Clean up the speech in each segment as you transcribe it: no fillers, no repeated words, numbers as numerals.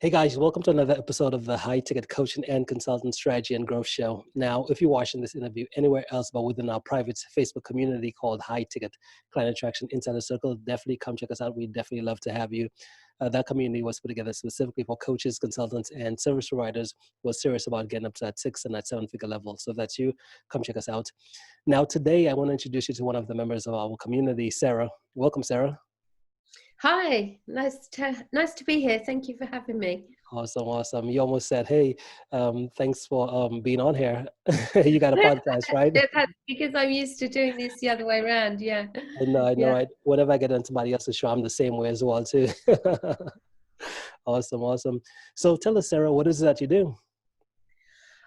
Hey guys, welcome to another episode of the High Ticket Coaching and Consultant Strategy and Growth Show. Now, if you're watching this interview anywhere else but within our private Facebook community called High Ticket Client Attraction Insider Circle, definitely come check us out. We'd definitely love to have you. That community was put together specifically for coaches, consultants, and service providers who are serious about getting up to that 6 and that 7-figure level. So if that's you, come check us out. Now, today, I want to introduce you to one of the members of our community, Sarah. Welcome, Sarah. Hi, nice to be here. Thank you for having me. Awesome. You almost said, hey, thanks for being on here. You got a podcast, right? That's because I'm used to doing this the other way around. Yeah. I know, Yeah. right? Whenever I get on somebody else's show, I'm the same way as well, too. Awesome. So tell us, Sarah, what is it that you do?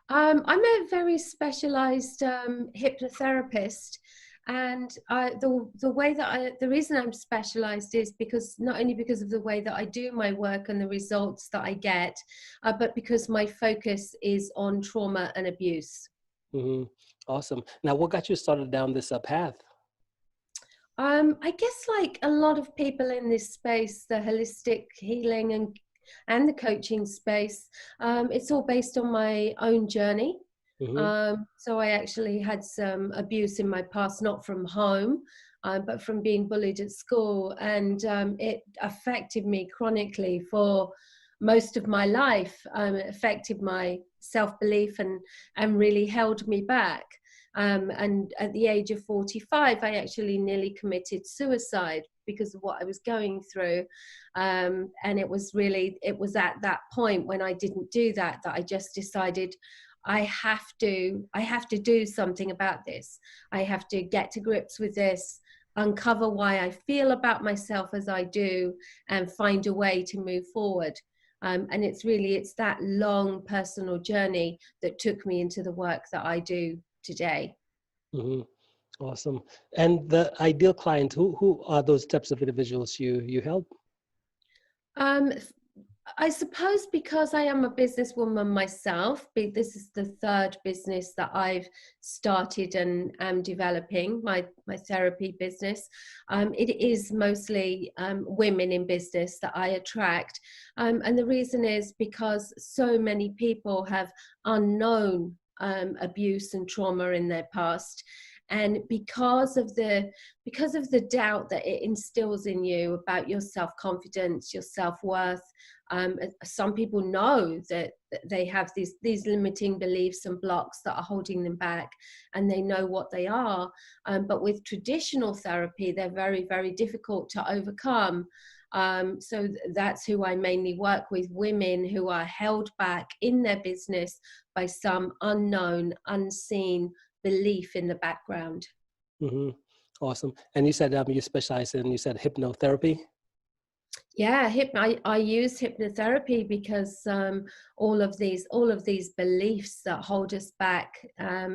I'm a very specialized hypnotherapist. And the reason I'm specialized is because not only because of the way that I do my work and the results that I get, but because my focus is on trauma and abuse. Mm-hmm. Awesome. Now, what got you started down this path? I guess like a lot of people in this space, the holistic healing and the coaching space, it's all based on my own journey. Mm-hmm. So I actually had some abuse in my past, not from home, but from being bullied at school. And it affected me chronically for most of my life. It affected my self-belief and really held me back. And at the age of 45, I actually nearly committed suicide because of what I was going through. And it was at that point when I didn't do that I just decided I have to do something about this. I have to get to grips with this, uncover why I feel about myself as I do, and find a way to move forward. And it's that long personal journey that took me into the work that I do today. Mm-hmm. Awesome. And the ideal client, who are those types of individuals you help? I suppose because I am a businesswoman myself, this is the third business that I've started and am developing, my therapy business. It is mostly women in business that I attract. And the reason is because so many people have unknown abuse and trauma in their past. And because of the doubt that it instills in you about your self-confidence, your self-worth, some people know that they have these limiting beliefs and blocks that are holding them back, and they know what they are. But with traditional therapy, they're very, very difficult to overcome. So that's who I mainly work with, women who are held back in their business by some unknown, unseen belief in the background. Mm-hmm. Awesome. And you said you specialize in, you said hypnotherapy? Yeah, I use hypnotherapy because all of these beliefs that hold us back,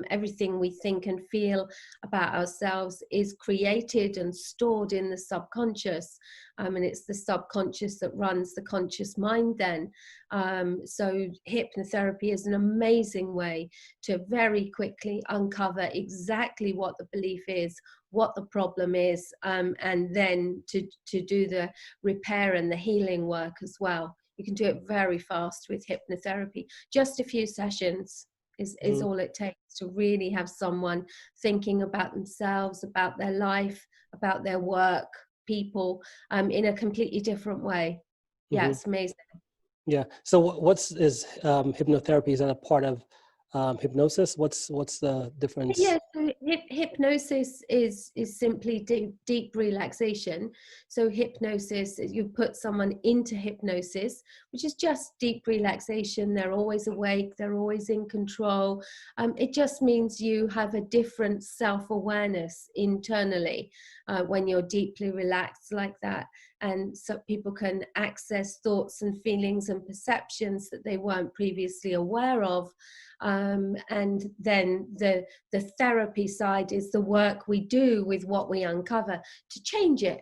everything we think and feel about ourselves is created and stored in the subconscious, and it's the subconscious that runs the conscious mind then. So hypnotherapy is an amazing way to very quickly uncover exactly what the belief is, what the problem is, and then to do the repair and the healing work as well. You can do it very fast with hypnotherapy. Just a few sessions is all it takes to really have someone thinking about themselves, about their life, about their work, people, in a completely different way. Yeah, it's amazing. Yeah. So what's hypnotherapy? Is that a part of hypnosis? What's the difference? Yeah, so hypnosis is simply deep relaxation. So hypnosis, you put someone into hypnosis, which is just deep relaxation. They're always awake, they're always in control. It just means you have a different self-awareness internally when you're deeply relaxed like that. And so people can access thoughts and feelings and perceptions that they weren't previously aware of. And then the therapy side is the work we do with what we uncover to change it.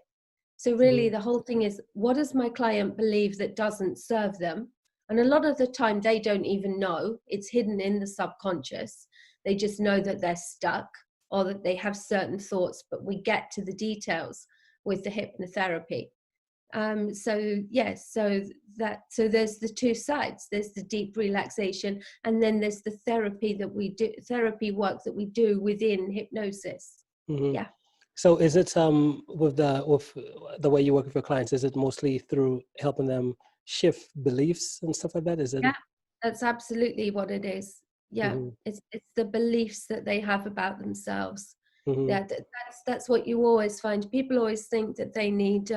So really the whole thing is, what does my client believe that doesn't serve them? And a lot of the time they don't even know. It's hidden in the subconscious. They just know that they're stuck or that they have certain thoughts, but we get to the details with the hypnotherapy. So yes, so there's the two sides. There's the deep relaxation, and then there's the therapy work that we do within hypnosis. Hmm. Yeah. So is it with the way you work with your clients, is it mostly through helping them shift beliefs and stuff like that? Is it? Yeah, that's absolutely what it is. Yeah, Hmm. it's the beliefs that they have about themselves. Hmm. Yeah, that's what you always find. People always think that they need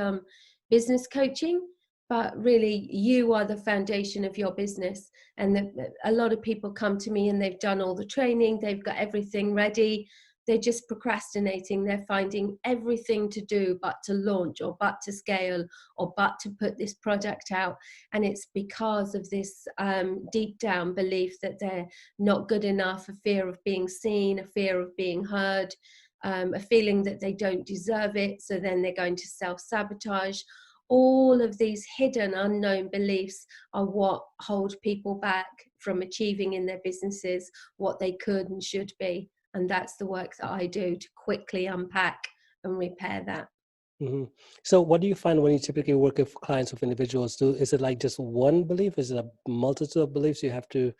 business coaching, but really you are the foundation of your business. And a lot of people come to me and they've done all the training, they've got everything ready. They're just procrastinating. They're finding everything to do but to launch, or but to scale, or but to put this product out. And it's because of this deep down belief that they're not good enough, a fear of being seen, a fear of being heard, a feeling that they don't deserve it, so then they're going to self-sabotage. All of these hidden, unknown beliefs are what hold people back from achieving in their businesses what they could and should be. And that's the work that I do to quickly unpack and repair that. Hmm. So what do you find when you typically work with clients, with individuals? Is it like just one belief? Is it a multitude of beliefs you have to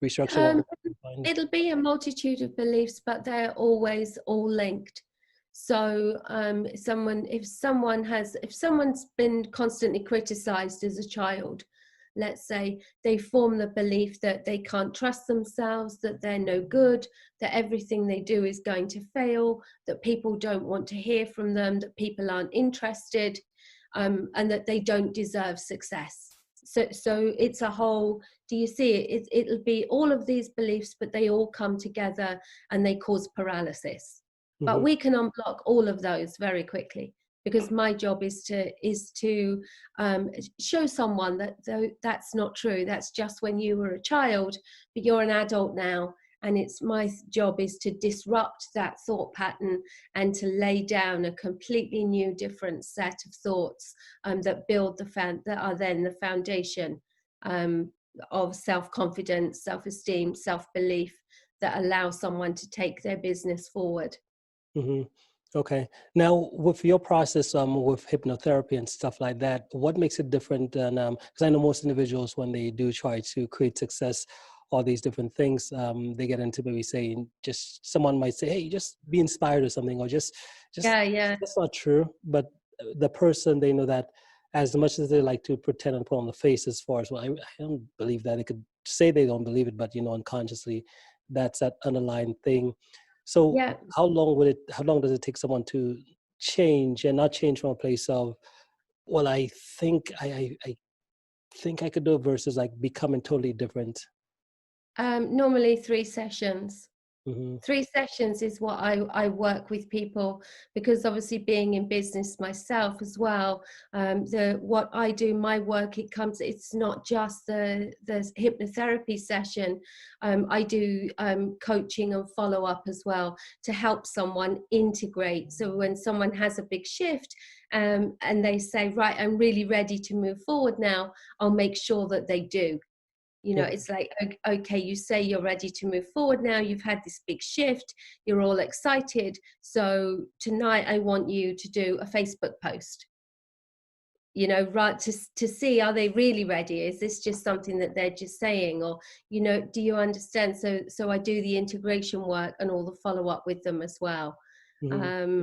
restructure? What Um, do you find? It'll be a multitude of beliefs, but they're always all linked. So if someone's been constantly criticized as a child, let's say, they form the belief that they can't trust themselves, that they're no good, that everything they do is going to fail, that people don't want to hear from them, that people aren't interested, and that they don't deserve success. So it's a whole, do you see it? It'll be all of these beliefs, but they all come together and they cause paralysis. But Hmm. we can unblock all of those very quickly, because my job is to show someone that that's not true. That's just when you were a child, but you're an adult now. And it's my job is to disrupt that thought pattern and to lay down a completely new, different set of thoughts that build that are then the foundation um, of self-confidence, self-esteem, self-belief, that allow someone to take their business forward. Hmm. Okay. Now, with your process, with hypnotherapy and stuff like that, what makes it different than, because I know most individuals, when they do try to create success, all these different things, they get into maybe saying, just someone might say, hey, just be inspired or something, or just, Yeah. that's not true. But the person, they know that as much as they like to pretend and put on the face as far as, well, I don't believe that. They could say they don't believe it, but, unconsciously, that's that underlying thing. So Yeah. how long does it take someone to change, and not change from a place of, well, I think I think I could do it, versus like becoming totally different? Normally 3 sessions. Hmm. 3 sessions is what I work with people, because obviously being in business myself as well, what I do, my work, it's not just the hypnotherapy session. I do coaching and follow up as well, to help someone integrate. So when someone has a big shift and they say, right, I'm really ready to move forward now, I'll make sure that they do. It's like, okay, you say you're ready to move forward now, you've had this big shift, you're all excited, so tonight I want you to do a Facebook post, right, to see, are they really ready? Is this just something that they're just saying? Or, do you understand? So I do the integration work and all the follow-up with them as well. Hmm.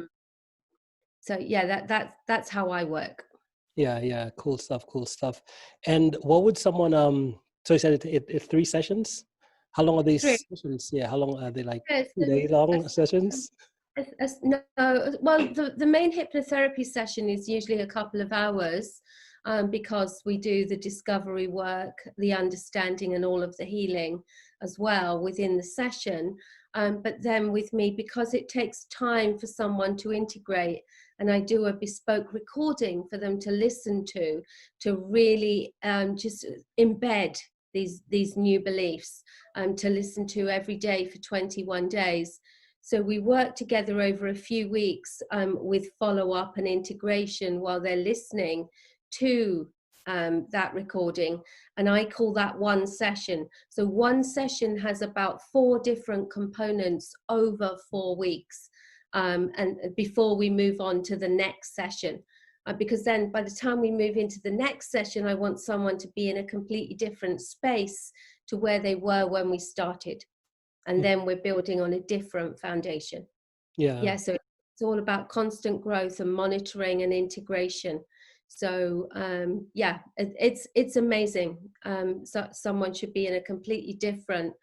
So yeah, that's how I work. Yeah, cool stuff, cool stuff. And what would someone so you said it's 3 sessions? How long are Three. these sessions? Yeah, how long are they, like Yes. 2 day long sessions? No, well, the main hypnotherapy session is usually a couple of hours, because we do the discovery work, the understanding, and all of the healing as well within the session. But then with me, because it takes time for someone to integrate, and I do a bespoke recording for them to listen to really just embed these new beliefs, to listen to every day for 21 days. So we work together over a few weeks with follow-up and integration while they're listening to that recording. And I call that one session. So one session has about 4 different components over 4 weeks. And before we move on to the next session. because then by the time we move into the next session, I want someone to be in a completely different space to where they were when we started. And then we're building on a different foundation. Yeah. So it's all about constant growth and monitoring and integration. So it's amazing. So someone should be in a completely different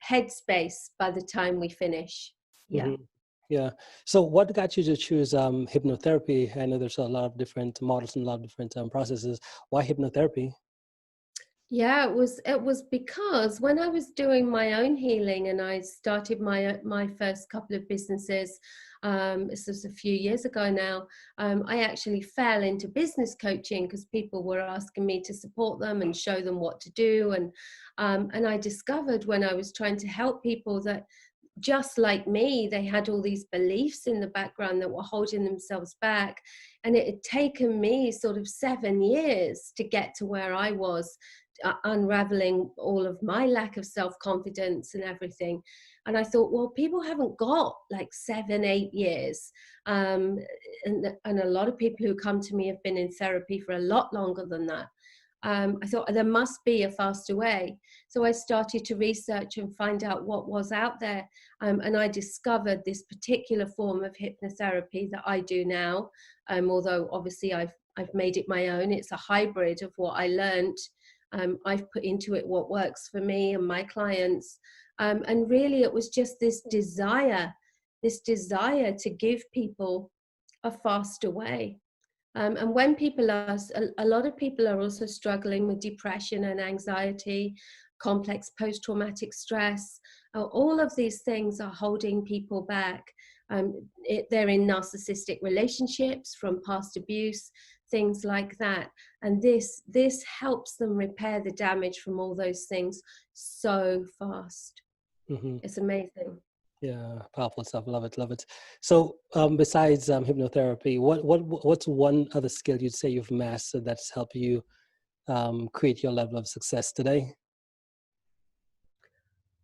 headspace by the time we finish. Yeah. So what got you to choose hypnotherapy? I know there's a lot of different models and a lot of different processes. Why hypnotherapy? Yeah, it was because when I was doing my own healing and I started my first couple of businesses, this was a few years ago now, I actually fell into business coaching because people were asking me to support them and show them what to do, and I discovered when I was trying to help people that just like me, they had all these beliefs in the background that were holding themselves back. And it had taken me sort of 7 years to get to where I was, unraveling all of my lack of self-confidence and everything. And I thought, well, people haven't got like 7, 8 years. And a lot of people who come to me have been in therapy for a lot longer than that. I thought there must be a faster way. So I started to research and find out what was out there. And I discovered this particular form of hypnotherapy that I do now. Although obviously I've made it my own. It's a hybrid of what I learned. I've put into it what works for me and my clients. And really it was just this desire to give people a faster way. And when people are, a lot of people are also struggling with depression and anxiety, complex post-traumatic stress. All of these things are holding people back. They're in narcissistic relationships from past abuse, things like that. And this helps them repair the damage from all those things so fast. It's amazing. Yeah, powerful stuff. Love it, love it. So, besides hypnotherapy, what's one other skill you'd say you've mastered that's helped you create your level of success today?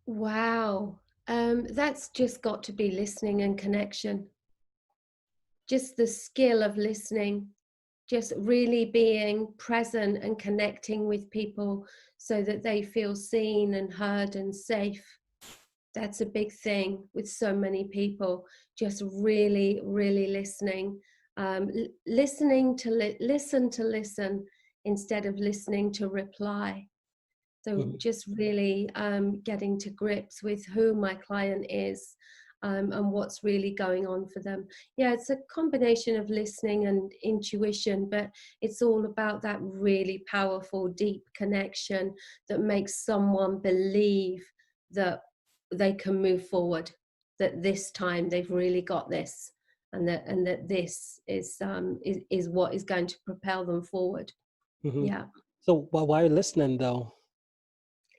Wow. That's just got to be listening and connection. Just the skill of listening, just really being present and connecting with people so that they feel seen and heard and safe. That's a big thing with so many people. Just really, really listening. Listening to listen instead of listening to reply. So just really getting to grips with who my client is and what's really going on for them. Yeah, it's a combination of listening and intuition, but it's all about that really powerful, deep connection that makes someone believe that they can move forward, that this time they've really got this, and that this is what is going to propel them forward. Yeah. So, why listening though?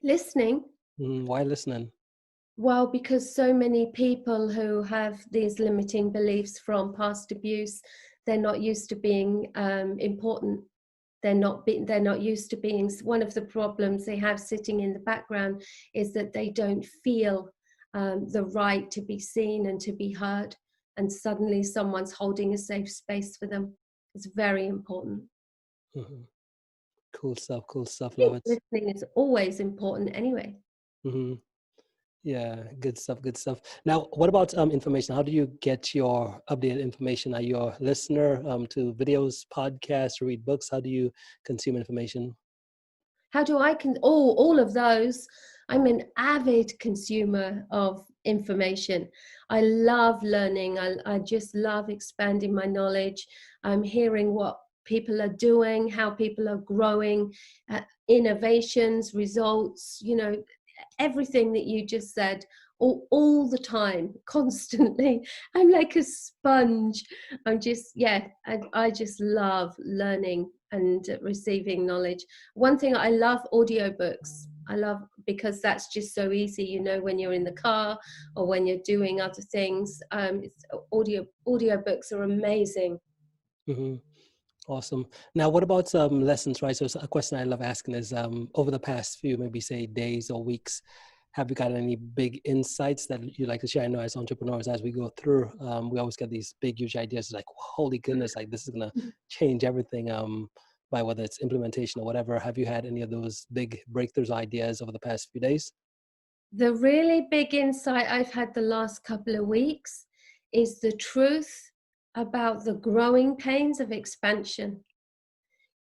Listening. Why listening? Well, because so many people who have these limiting beliefs from past abuse, they're not used to being important. They're not used to being. One of the problems they have sitting in the background is that they don't feel the right to be seen and to be heard. And suddenly someone's holding a safe space for them. It's very important. Cool stuff. Cool stuff. I Love think it. listening is always important anyway. Yeah, good stuff. Good stuff. Now, what about information? How do you get your updated information? Are you a listener to videos, podcasts, read books? How do you consume information? How do I all of those? I'm an avid consumer of information. I love learning. I just love expanding my knowledge. I'm hearing what people are doing, how people are growing, innovations, results, everything that you just said, all the time, constantly. I'm like a sponge. I just love learning and receiving knowledge. One thing, I love audiobooks. I love, because that's just so easy, when you're in the car or when you're doing other things. Audiobooks are amazing. Awesome. Now, what about lessons, right? So a question I love asking is over the past few, maybe say days or weeks, have you got any big insights that you like to share? I know as entrepreneurs, as we go through, we always get these big, huge ideas like, holy goodness, like this is going to change everything by whether it's implementation or whatever. Have you had any of those big breakthroughs ideas over the past few days? The really big insight I've had the last couple of weeks is the truth about the growing pains of expansion.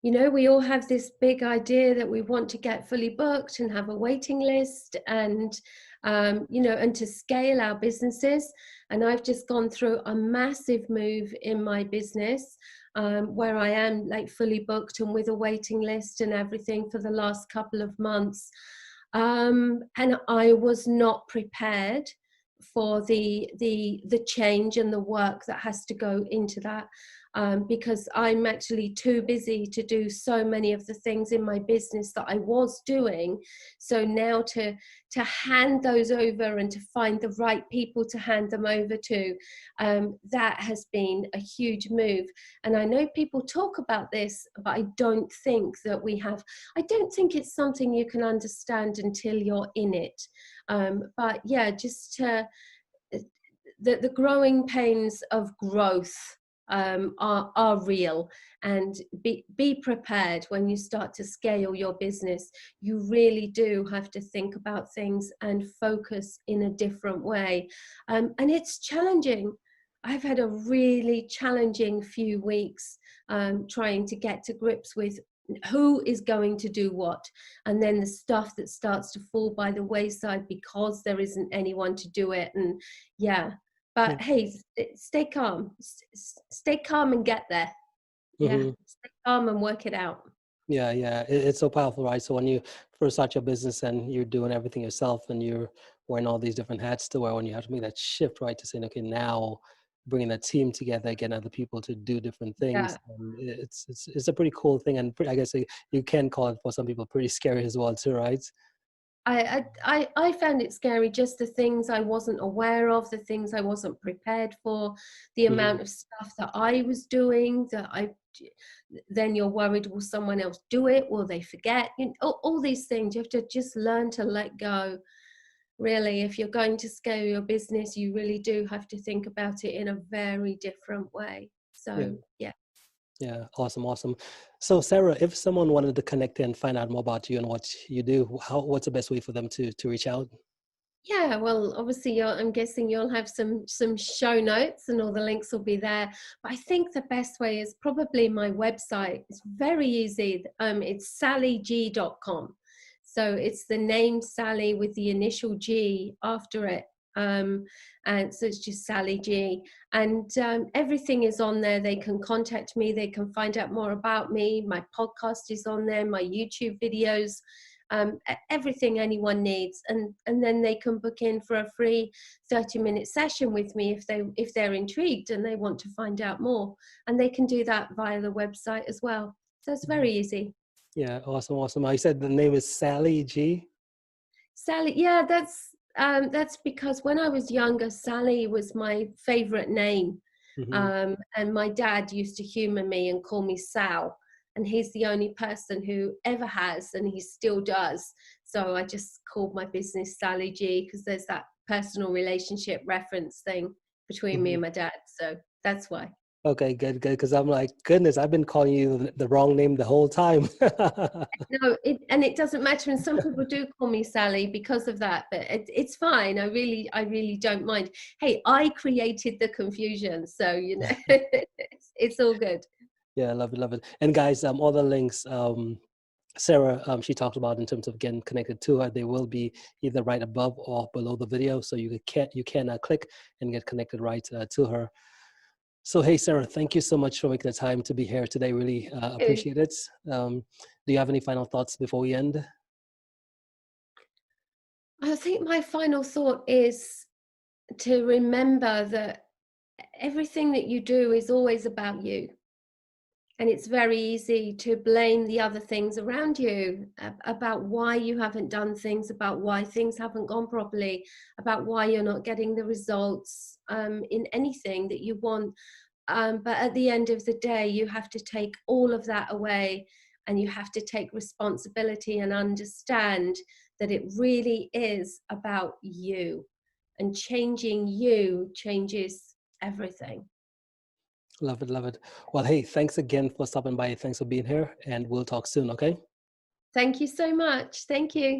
You know, we all have this big idea that we want to get fully booked and have a waiting list and, you know, and to scale our businesses. And I've just gone through a massive move in my business where I am like fully booked and with a waiting list and everything for the last couple of months. And I was not prepared for the change and the work that has to go into that. Because I'm actually too busy to do so many of the things in my business that I was doing. So now to hand those over and to find the right people to hand them over to, that has been a huge move. And I know people talk about this, but I don't think it's something you can understand until you're in it. But yeah, just the growing pains of growth are real, and be prepared when you start to scale your business. You really do have to think about things and focus in a different way, and it's challenging. I've had a really challenging few weeks trying to get to grips with who is going to do what, and then the stuff that starts to fall by the wayside because there isn't anyone to do it. And yeah, but hey, stay calm. Stay calm and get there. Yeah, stay calm and work it out. Yeah, yeah, it's so powerful, right? So when you first start your business and you're doing everything yourself and you're wearing all these different hats to wear, when you have to make that shift, right, to saying, okay, now bringing a team together, getting other people to do different things, Yeah. it's a pretty cool thing, and I guess you can call it for some people pretty scary as well, too, right? I found it scary, just the things I wasn't aware of, the things I wasn't prepared for, the amount of stuff that I was doing then you're worried, will someone else do it? Will they forget? You know, all these things. You have to just learn to let go. Really, if you're going to scale your business, you really do have to think about it in a very different way. Yeah. So, yeah. Yeah, awesome, awesome. So, Sarah, if someone wanted to connect and find out more about you and what you do, what's the best way for them to reach out? Yeah, well, obviously, I'm guessing you'll have some show notes and all the links will be there. But I think the best way is probably my website. It's very easy. It's sallyg.com. So it's the name Sally with the initial G after it. And so it's just Sally G. And everything is on there. They can contact me. They can find out more about me. My podcast is on there, my YouTube videos. Everything anyone needs, and then they can book in for a free 30-minute session with me if they're intrigued and they want to find out more, and they can do that via the website as well. So it's very easy. Yeah, awesome, awesome. I said the name is Sally G. Sally, yeah, that's because when I was younger, Sally was my favorite name. And my dad used to humor me and call me Sal. And he's the only person who ever has, and he still does. So I just called my business Sally G because there's that personal relationship reference thing between me and my dad. So that's why. Okay, good, good. Because I'm like, goodness, I've been calling you the wrong name the whole time. No, it doesn't matter. And some people do call me Sally because of that, but it's fine. I really don't mind. Hey, I created the confusion, so you know, it's all good. Yeah, love it, love it. And guys, all the links Sarah, she talked about in terms of getting connected to her, they will be either right above or below the video, so you can click and get connected right to her. So hey, Sarah, thank you so much for making the time to be here today. Really appreciate it. Do you have any final thoughts before we end? I think my final thought is to remember that everything that you do is always about you. And it's very easy to blame the other things around you about why you haven't done things, about why things haven't gone properly, about why you're not getting the results in anything that you want. But at the end of the day, you have to take all of that away, and you have to take responsibility and understand that it really is about you, and changing you changes everything. Love it, love it. Well, hey, thanks again for stopping by. Thanks for being here, and we'll talk soon, okay? Thank you so much. Thank you.